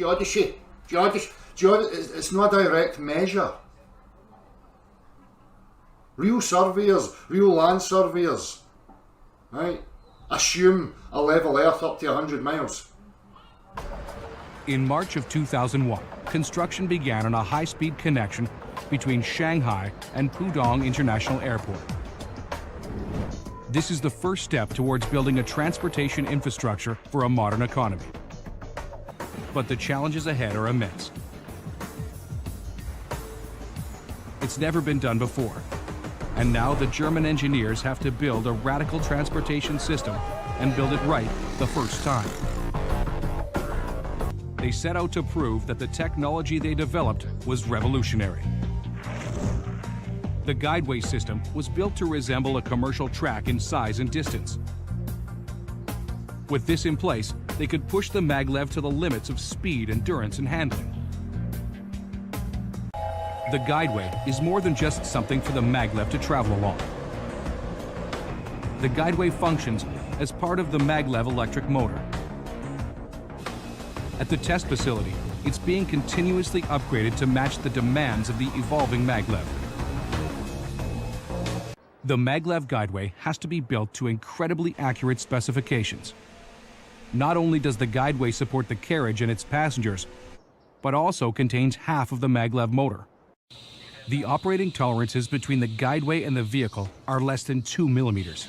Geodesy. It's not a direct measure. Real surveyors, real land surveyors, right, assume a level earth up to 100 miles. In March of 2001, construction began on a high-speed connection between Shanghai and Pudong International Airport. This is the first step towards building a transportation infrastructure for a modern economy. But the challenges ahead are immense. It's never been done before. And now the German engineers have to build a radical transportation system and build it right the first time. They set out to prove that the technology they developed was revolutionary. The guideway system was built to resemble a commercial track in size and distance. With this in place, they could push the maglev to the limits of speed, endurance, and handling. The guideway is more than just something for the maglev to travel along. The guideway functions as part of the maglev electric motor. At the test facility, it's being continuously upgraded to match the demands of the evolving maglev. The maglev guideway has to be built to incredibly accurate specifications. Not only does the guideway support the carriage and its passengers, but also contains half of the maglev motor. The operating tolerances between the guideway and the vehicle are less than 2 millimeters.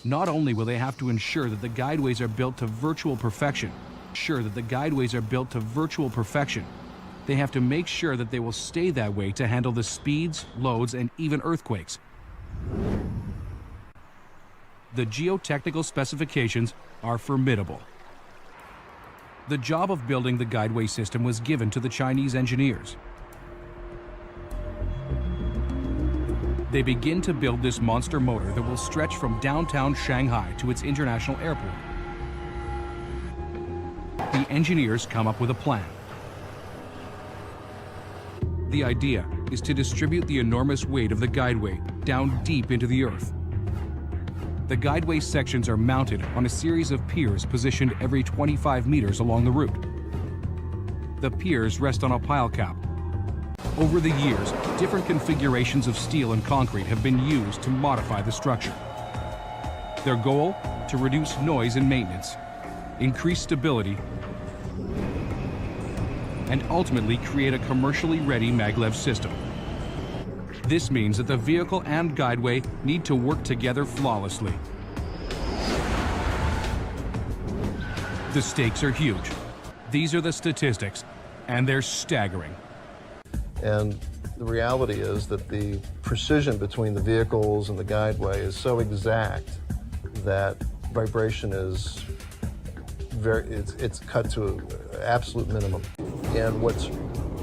Not only will they have to ensure that the guideways are built to virtual perfection, they have to make sure that they will stay that way to handle the speeds, loads, and even earthquakes. The geotechnical specifications are formidable. The job of building the guideway system was given to the Chinese engineers. They begin to build this monster motor that will stretch from downtown Shanghai to its international airport. The engineers come up with a plan. The idea is to distribute the enormous weight of the guideway down deep into the earth. The guideway sections are mounted on a series of piers positioned every 25 meters along the route. The piers rest on a pile cap. Over the years, different configurations of steel and concrete have been used to modify the structure. Their goal? To reduce noise and maintenance, increase stability, and ultimately create a commercially ready maglev system. This means that the vehicle and guideway need to work together flawlessly. The stakes are huge. These are the statistics, and they're staggering. And the reality is that the precision between the vehicles and the guideway is so exact that vibration is it's cut to an absolute minimum. And what's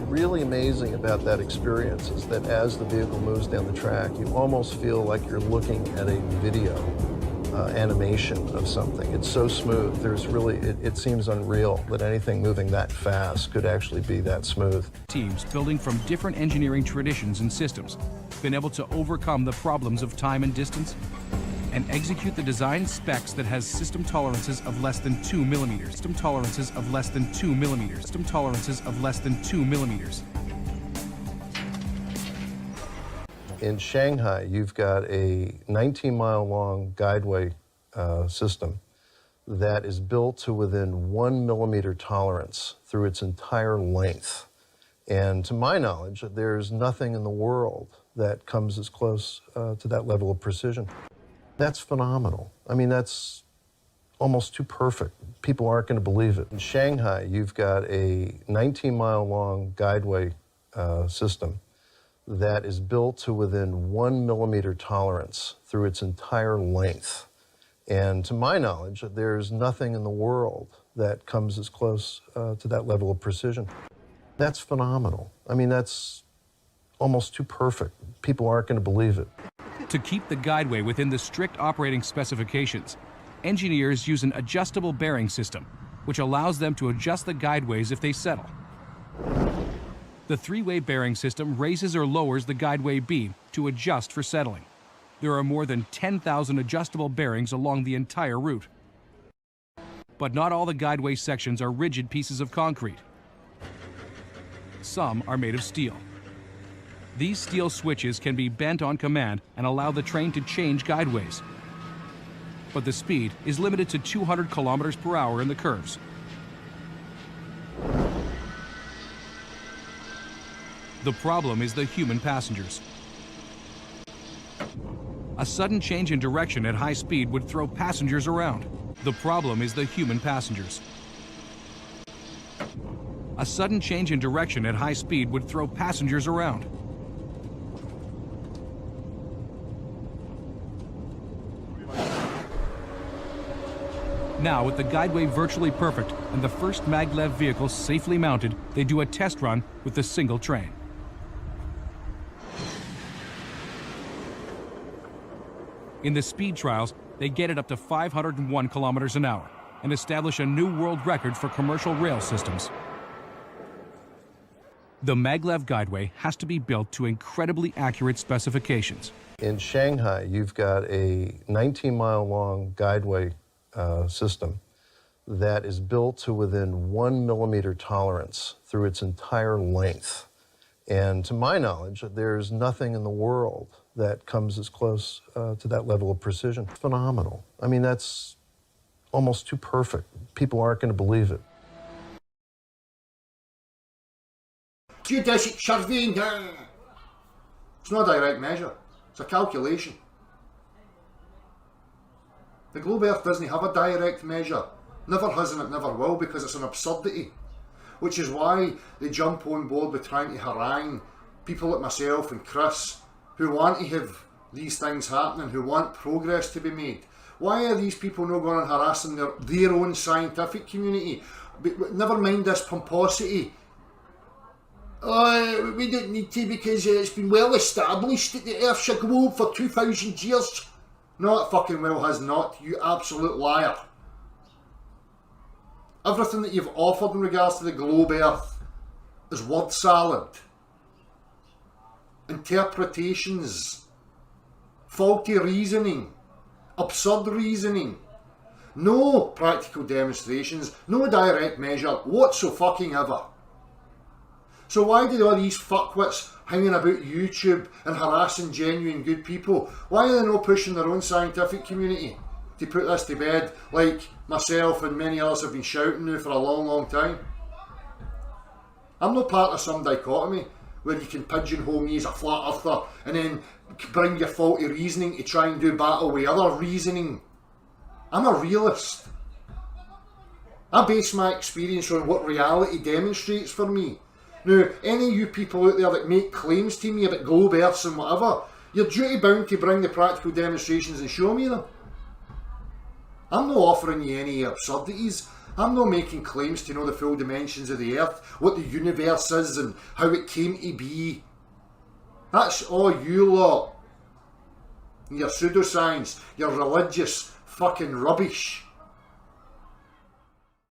really amazing about that experience is that as the vehicle moves down the track, you almost feel like you're looking at a video animation of something. It's so smooth. It seems unreal that anything moving that fast could actually be that smooth. Teams building from different engineering traditions and systems been able to overcome the problems of time and distance and execute the design specs that has system tolerances of less than 2 millimeters. System tolerances of less than 2 millimeters. System tolerances of less than 2 millimeters. In Shanghai, you've got a 19-mile-long guideway system that is built to within 1 millimeter tolerance through its entire length. And to my knowledge, there's nothing in the world that comes as close to that level of precision. That's phenomenal. I mean, that's almost too perfect. People aren't going to believe it. In Shanghai, you've got a 19-mile-long guideway system that is built to within 1 millimeter tolerance through its entire length. And to my knowledge, there's nothing in the world that comes as close to that level of precision. That's phenomenal. I mean, that's almost too perfect. People aren't going to believe it. To keep the guideway within the strict operating specifications, engineers use an adjustable bearing system, which allows them to adjust the guideways if they settle. The three-way bearing system raises or lowers the guideway beam to adjust for settling. There are more than 10,000 adjustable bearings along the entire route. But not all the guideway sections are rigid pieces of concrete. Some are made of steel. These steel switches can be bent on command and allow the train to change guideways. But the speed is limited to 200 kilometers per hour in the curves. The problem is the human passengers. A sudden change in direction at high speed would throw passengers around. The problem is the human passengers. A sudden change in direction at high speed would throw passengers around. Now, with the guideway virtually perfect and the first maglev vehicle safely mounted, they do a test run with the single train. In the speed trials, they get it up to 501 kilometers an hour and establish a new world record for commercial rail systems. The maglev guideway has to be built to incredibly accurate specifications. In Shanghai, you've got a 19-mile-long guideway system that is built to within 1 millimeter tolerance through its entire length. And to my knowledge, there's nothing in the world that comes as close to that level of precision. Phenomenal. I mean, that's almost too perfect. People aren't going to believe it. Geodesic surveying, it's not a direct measure, it's a calculation. The globe Earth doesn't have a direct measure, never has and it never will, because it's an absurdity. Which is why they jump on board with trying to harangue people like myself and Chris, who want to have these things happening, who want progress to be made. Why are these people not going and harassing their own scientific community? Never mind this pomposity. Oh, we don't need to because it's been well established that the Earth's a globe for 2,000 years. No, it fucking well has not, you absolute liar. Everything that you've offered in regards to the globe Earth is word salad. Interpretations. Faulty reasoning. Absurd reasoning. No practical demonstrations, no direct measure whatsoever. So why do all these fuckwits hanging about YouTube and harassing genuine good people, why are they not pushing their own scientific community to put this to bed like myself and many others have been shouting now for a long time? I'm not part of some dichotomy where you can pigeonhole me as a flat earther and then bring your faulty reasoning to try and do battle with other reasoning. I'm a realist. I base my experience on what reality demonstrates for me. Now, any of you people out there that make claims to me about globe earths and whatever, you're duty bound to bring the practical demonstrations and show me them. I'm not offering you any absurdities. I'm not making claims to know the full dimensions of the earth, what the universe is and how it came to be. That's all you lot. Your pseudoscience, your religious fucking rubbish.